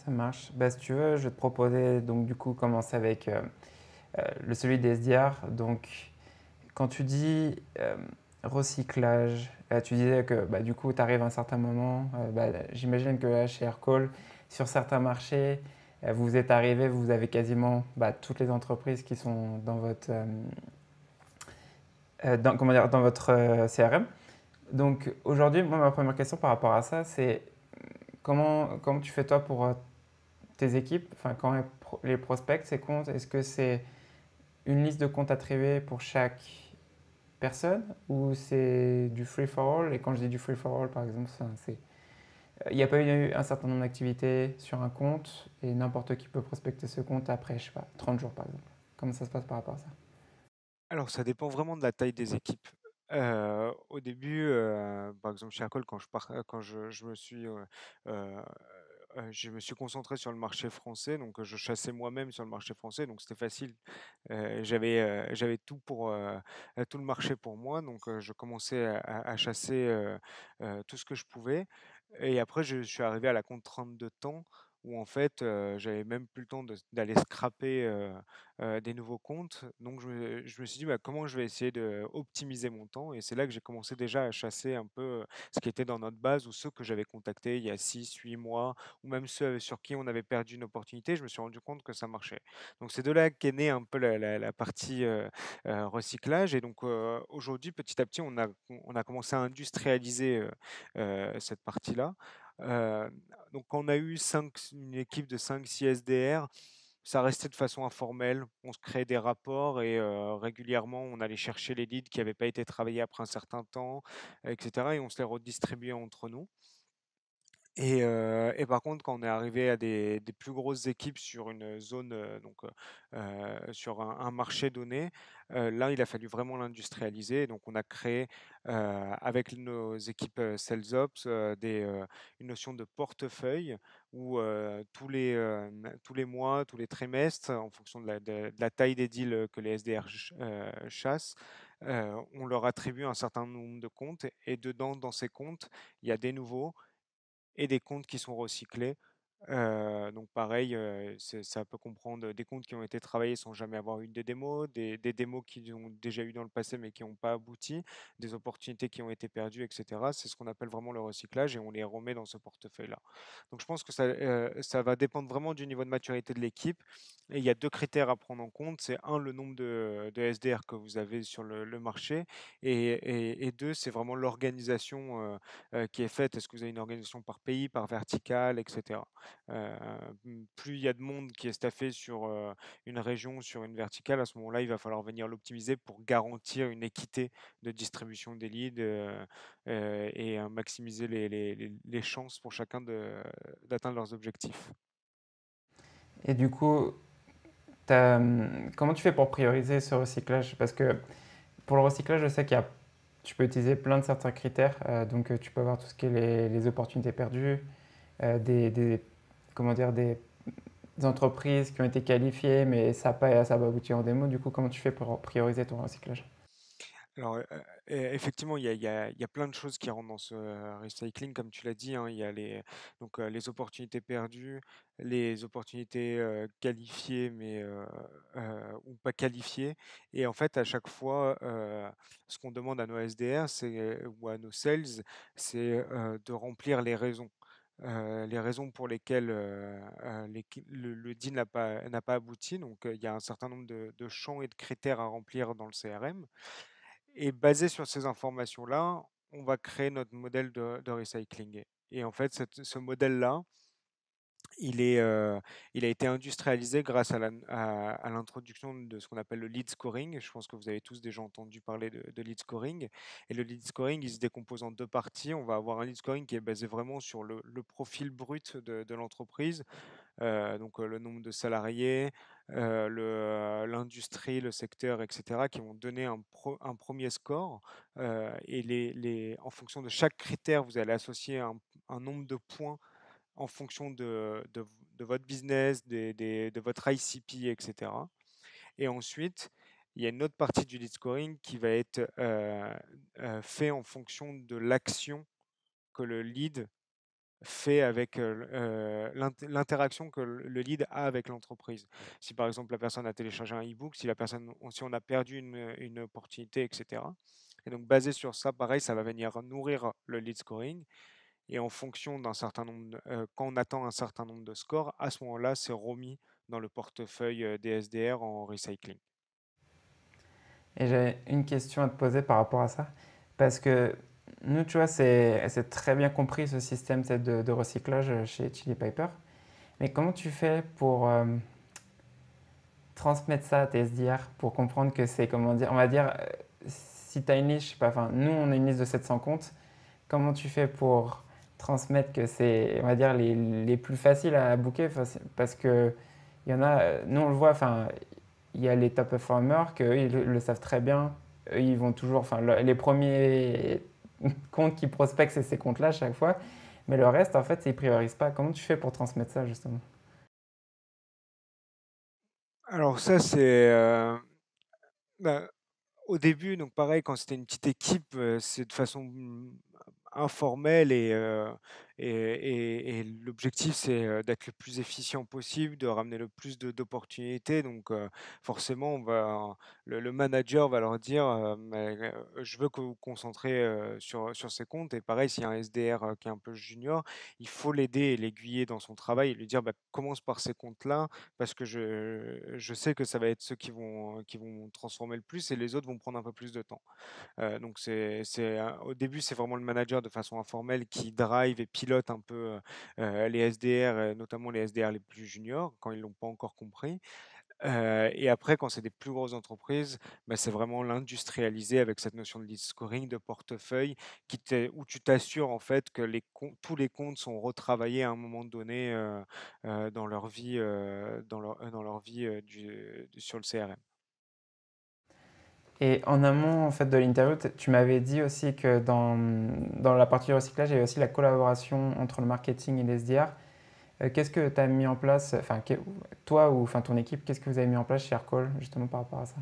Ça marche. Bah, si tu veux, je vais te proposer donc du coup commencer avec celui des SDR. Donc quand tu dis recyclage, tu disais que bah, du coup tu arrives à un certain moment, bah, j'imagine que là, chez Aircall, sur certains marchés, vous êtes arrivé, vous avez quasiment bah, toutes les entreprises qui sont dans votre, comment dire, dans votre CRM. Donc aujourd'hui, moi, ma première question par rapport à ça, c'est comment tu fais toi pour tes équipes, enfin quand les prospects, ces comptes, est-ce que c'est une liste de comptes attribués pour chaque personne ou c'est du free for all? Et quand je dis du free for all, par exemple, il n'y a pas eu un certain nombre d'activités sur un compte et n'importe qui peut prospecter ce compte après, je sais pas, 30 jours par exemple. Comment ça se passe par rapport à ça? Alors, ça dépend vraiment de la taille des équipes. Au début, par exemple, chez Accol, quand je me suis concentré sur le marché français, donc je chassais moi-même sur le marché français, donc c'était facile. J'avais tout tout le marché pour moi, donc je commençais à chasser tout ce que je pouvais. Et après, je suis arrivé à la contrainte de temps où en fait, j'avais même plus le temps d'aller scraper des nouveaux comptes. Donc je me suis dit: «Bah, comment je vais essayer d'optimiser mon temps?» Et c'est là que j'ai commencé déjà à chasser un peu, ce qui était dans notre base ou ceux que j'avais contactés il y a 6, 8 mois ou même ceux sur qui on avait perdu une opportunité. Je me suis rendu compte que ça marchait. Donc c'est de là qu'est née un peu la partie, recyclage. Et donc aujourd'hui, petit à petit, on a commencé à industrialiser, cette partie-là. Heu, donc quand on a eu une équipe de 5-6 SDR, ça restait de façon informelle. On se créait des rapports et régulièrement, on allait chercher les leads qui n'avaient pas été travaillés après un certain temps, et cetera, et on se les redistribuait entre nous. Et par contre, quand on est arrivé à des plus grosses équipes sur une zone, sur un marché donné, là, il a fallu vraiment l'industrialiser. Donc on a créé, avec nos équipes, sales ops, une notion de portefeuille où, tous les mois, tous les trimestres, en fonction de la taille des deals que les SDR chassent, on leur attribue un certain nombre de comptes et dedans, dans ces comptes, il y a des nouveaux et des comptes qui sont recyclés. Donc pareil, ça peut comprendre des comptes qui ont été travaillés sans jamais avoir eu de démos, des démos qu'ils ont déjà eu dans le passé mais qui n'ont pas abouti, des opportunités qui ont été perdues, et cetera. C'est ce qu'on appelle vraiment le recyclage et on les remet dans ce portefeuille-là. Donc je pense que ça va dépendre vraiment du niveau de maturité de l'équipe et il y a 2 critères à prendre en compte. C'est un, le nombre de SDR que vous avez sur le marché et 2, c'est vraiment l'organisation, qui est faite. Est-ce que vous avez une organisation par pays, par verticale, et cetera? Heu, Plus il y a de monde qui est staffé sur, une région, sur une verticale, à ce moment-là, il va falloir venir l'optimiser pour garantir une équité de distribution des leads, et maximiser les chances pour chacun d'atteindre leurs objectifs. Et du coup, comment tu fais pour prioriser ce recyclage? Parce que pour le recyclage, je sais tu peux utiliser plein de certains critères. Donc, tu peux avoir tout ce qui est les opportunités perdues, comment dire, des entreprises qui ont été qualifiées, mais ça n'a pas abouti en démo. Du coup, comment tu fais pour prioriser ton recyclage? Alors, effectivement, il y a plein de choses qui rentrent dans ce recycling, comme tu l'as dit, hein. Il y a les opportunités perdues, les opportunités, qualifiées mais ou pas qualifiées. Et en fait, à chaque fois, ce qu'on demande à nos SDR, ou à nos sales, c'est, de remplir les raisons pour lesquelles, le deal n'a pas abouti. Donc, il y a un certain nombre de champs et de critères à remplir dans le CRM. Et basé sur ces informations-là, on va créer notre modèle de recycling. Et en fait, ce modèle-là, il a été industrialisé grâce à l'introduction de ce qu'on appelle le lead scoring. Je pense que vous avez tous déjà entendu parler de lead scoring. Et le lead scoring, il se décompose en deux parties. On va avoir un lead scoring qui est basé vraiment sur le profil brut de l'entreprise, donc le nombre de salariés, l'industrie, le secteur, et cetera, qui vont donner un premier score. Et en fonction de chaque critère, vous allez associer un nombre de points en fonction de votre business, de votre ICP, et cetera. Et ensuite, il y a une autre partie du lead scoring qui va être fait en fonction de l'action que le lead fait avec l'interaction que le lead a avec l'entreprise. Si par exemple la personne a téléchargé un e-book, si on a perdu une opportunité, etc. Et donc basé sur ça, pareil, ça va venir nourrir le lead scoring. Et en fonction d'un certain nombre, quand on atteint un certain nombre de scores, à ce moment-là, c'est remis dans le portefeuille des SDR en recycling. Et j'ai une question à te poser par rapport à ça. Parce que nous, tu vois, c'est très bien compris ce système de recyclage chez Chili Piper. Mais comment tu fais pour transmettre ça à tes SDR pour comprendre que c'est, comment dire, on va dire, si tu as une liste, je sais pas, enfin, nous, on a une liste de 700 comptes. Comment tu fais pour transmettre que c'est, on va dire, les plus faciles à booker? Parce que il y en a, nous, on le voit, enfin, il y a les top performers que eux, ils le savent très bien. Eux, ils vont toujours, enfin, les premiers comptes qui prospectent, c'est ces comptes-là à chaque fois. Mais le reste, en fait, ils ne priorisent pas. Comment tu fais pour transmettre ça, justement? Alors ça, bah, au début, donc pareil, quand c'était une petite équipe, c'est de façon informelle et l'objectif, c'est d'être le plus efficient possible, de ramener le plus d'opportunités. Donc forcément, le manager va leur dire, je veux que vous vous concentrez sur ces comptes. Et pareil, s'il y a un SDR qui est un peu junior, il faut l'aider et l'aiguiller dans son travail et lui dire, bah, commence par ces comptes-là parce que je sais que ça va être ceux qui vont transformer le plus et les autres vont prendre un peu plus de temps. Donc au début, c'est vraiment le manager de façon informelle qui drive et pilote un peu les SDR, notamment les SDR les plus juniors, quand ils l'ont pas encore compris. Et après, quand c'est des plus grosses entreprises, bah, c'est vraiment l'industrialiser avec cette notion de lead scoring, de portefeuille, où tu t'assures en fait que tous les comptes sont retravaillés à un moment donné dans leur vie, dans leur vie sur le CRM. Et en amont en fait, de l'interview, tu m'avais dit aussi que dans la partie du recyclage, il y avait aussi la collaboration entre le marketing et les SDR. Qu'est-ce que tu as mis en place, enfin, toi ou enfin, ton équipe, qu'est-ce que vous avez mis en place chez Aircall justement par rapport à ça?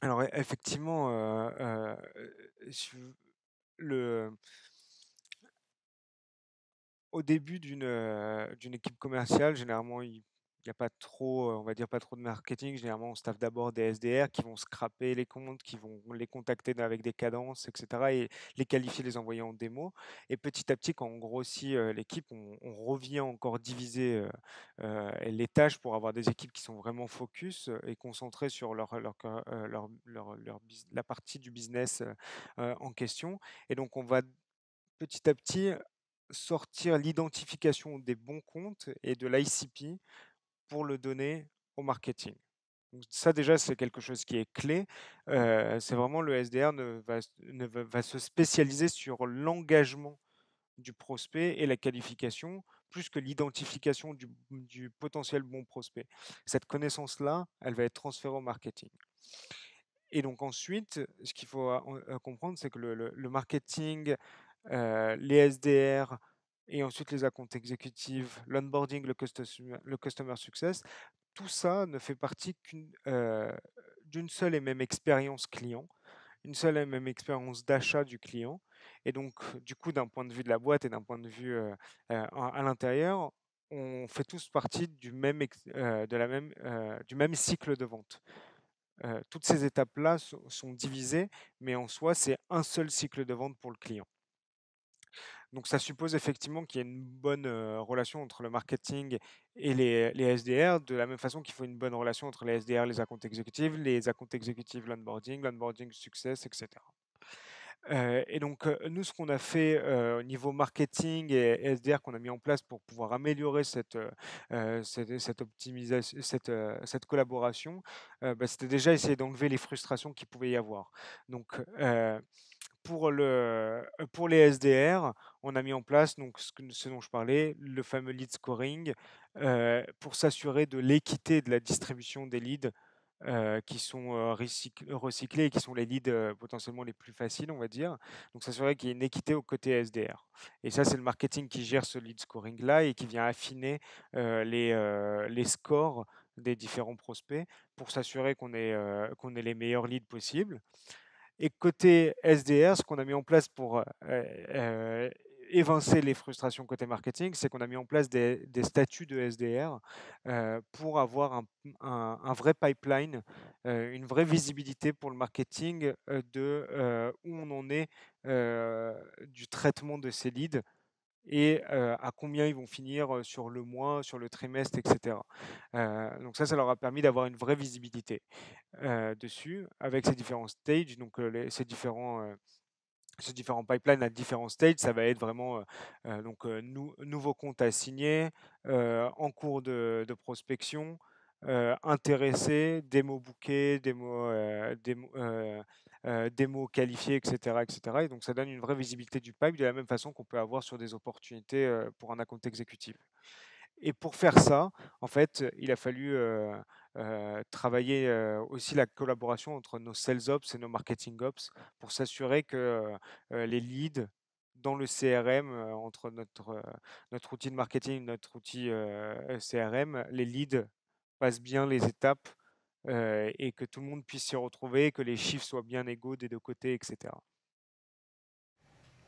Alors effectivement, je le au début d'une équipe commerciale, généralement, il y a pas trop, on va dire, pas trop de marketing. Généralement, on staffe d'abord des SDR qui vont scraper les comptes, qui vont les contacter avec des cadences, et cetera et les qualifier, les envoyer en démo et petit à petit, quand on grossit, l'équipe, on revient encore diviser, les tâches pour avoir des équipes qui sont vraiment focus, et concentrées sur la partie du business, en question et donc on va petit à petit sortir l'identification des bons comptes et de l'ICP pour le donner au marketing. Donc ça déjà, c'est quelque chose qui est clé. C'est vraiment le SDR va se spécialiser sur l'engagement du prospect et la qualification, plus que l'identification du potentiel bon prospect. Cette connaissance-là, elle va être transférée au marketing. Et donc ensuite, ce qu'il faut comprendre, c'est que le marketing, les SDR et ensuite les accounts exécutifs, l'onboarding, le customer success, tout ça ne fait partie d'une seule et même expérience client, une seule et même expérience d'achat du client. Et donc, du coup, d'un point de vue de la boîte et d'un point de vue à l'intérieur, on fait tous partie du même cycle de vente. Toutes ces étapes-là sont divisées, mais en soi, c'est un seul cycle de vente pour le client. Donc ça suppose effectivement qu'il y ait une bonne relation entre le marketing et les SDR, de la même façon qu'il faut une bonne relation entre les SDR, les account exécutifs, l'onboarding success, etc. Et donc, nous, ce qu'on a fait au niveau marketing et SDR qu'on a mis en place pour pouvoir améliorer cette collaboration, bah, c'était déjà essayer d'enlever les frustrations qu'il pouvait y avoir. Donc, pour les SDR, on a mis en place donc ce dont je parlais, le fameux lead scoring, pour s'assurer de l'équité de la distribution des leads qui sont recyclés et qui sont les leads potentiellement les plus faciles, on va dire. Donc, s'assurer qu'il y ait une équité au côté SDR. Et ça, c'est le marketing qui gère ce lead scoring-là et qui vient affiner les scores des différents prospects pour s'assurer qu'on ait les meilleurs leads possibles. Et côté SDR, ce qu'on a mis en place pour évincer les frustrations côté marketing, c'est qu'on a mis en place des statuts de SDR pour avoir un vrai pipeline, une vraie visibilité pour le marketing de où on en est du traitement de ces leads et à combien ils vont finir sur le mois, sur le trimestre, etc. Donc ça leur a permis d'avoir une vraie visibilité dessus avec ces différents stages, donc ces différents pipelines à différents stages. Ça va être vraiment donc, nouveaux comptes à signer, en cours de prospection, intéressés, démo bookés, démo qualifiés, etc., etc. Et donc ça donne une vraie visibilité du pipe de la même façon qu'on peut avoir sur des opportunités pour un account exécutif. Et pour faire ça, en fait, il a fallu travailler aussi la collaboration entre nos sales ops et nos marketing ops pour s'assurer que les leads dans le CRM, entre notre outil de marketing, notre outil CRM, les leads passent bien les étapes et que tout le monde puisse s'y retrouver, que les chiffres soient bien égaux des deux côtés, etc.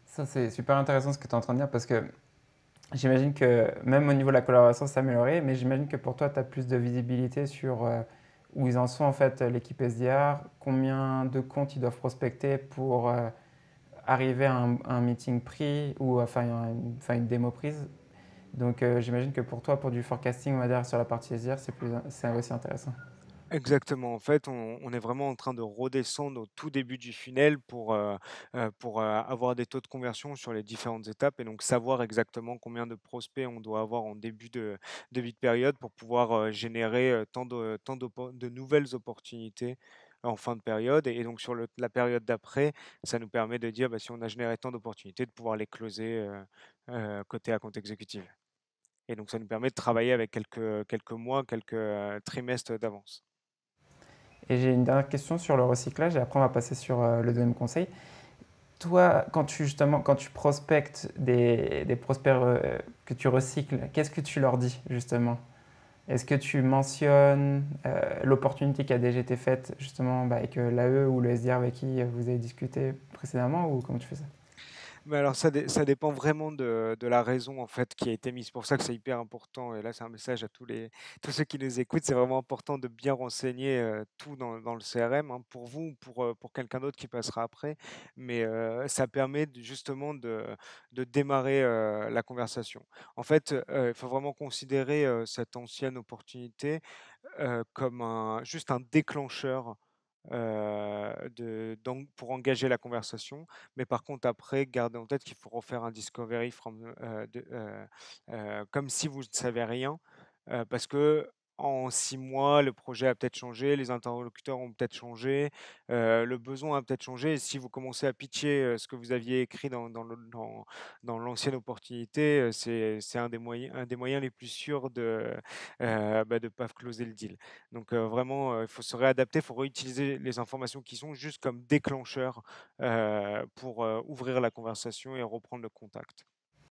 Ça, c'est super intéressant ce que tu es en train de dire parce que j'imagine que même au niveau de la collaboration, c'est amélioré, mais j'imagine que pour toi, tu as plus de visibilité sur où ils en sont en fait, l'équipe SDR, combien de comptes ils doivent prospecter pour arriver à un meeting pris ou enfin une démo prise. Donc j'imagine que pour toi, pour du forecasting, on va dire sur la partie SDR, c'est aussi intéressant. Exactement. En fait, on est vraiment en train de redescendre au tout début du funnel pour avoir des taux de conversion sur les différentes étapes et donc savoir exactement combien de prospects on doit avoir en début de période pour pouvoir générer de nouvelles opportunités en fin de période. Et donc sur la période d'après, ça nous permet de dire bah, si on a généré tant d'opportunités, de pouvoir les closer côté à compte exécutif. Et donc ça nous permet de travailler avec quelques mois, quelques trimestres d'avance. Et j'ai une dernière question sur le recyclage et après on va passer sur le deuxième conseil. Toi, quand tu prospectes des prospects que tu recycles, qu'est-ce que tu leur dis justement? Est-ce que tu mentionnes l'opportunité qui a déjà été faite justement avec l'AE ou le SDR avec qui vous avez discuté précédemment ou comment tu fais ça? Mais alors ça dépend vraiment de la raison en fait qui a été mise. C'est pour ça que c'est hyper important et là c'est un message à tous ceux qui nous écoutent. C'est vraiment important de bien renseigner, tout dans le CRM, hein, pour vous ou pour quelqu'un d'autre qui passera après. Mais, ça permet justement de démarrer, la conversation. En fait, il faut vraiment considérer, cette ancienne opportunité, comme juste un déclencheur pour engager la conversation. Mais par contre, après, gardez en tête qu'il faut refaire un discovery comme si vous ne savez rien, parce que en 6 mois, le projet a peut-être changé, les interlocuteurs ont peut-être changé, le besoin a peut-être changé. Et si vous commencez à pitcher ce que vous aviez écrit dans l'ancienne opportunité, c'est un des moyens les plus sûrs de pas closer le deal. Donc vraiment, il faut se réadapter, il faut réutiliser les informations qui sont juste comme déclencheurs pour ouvrir la conversation et reprendre le contact.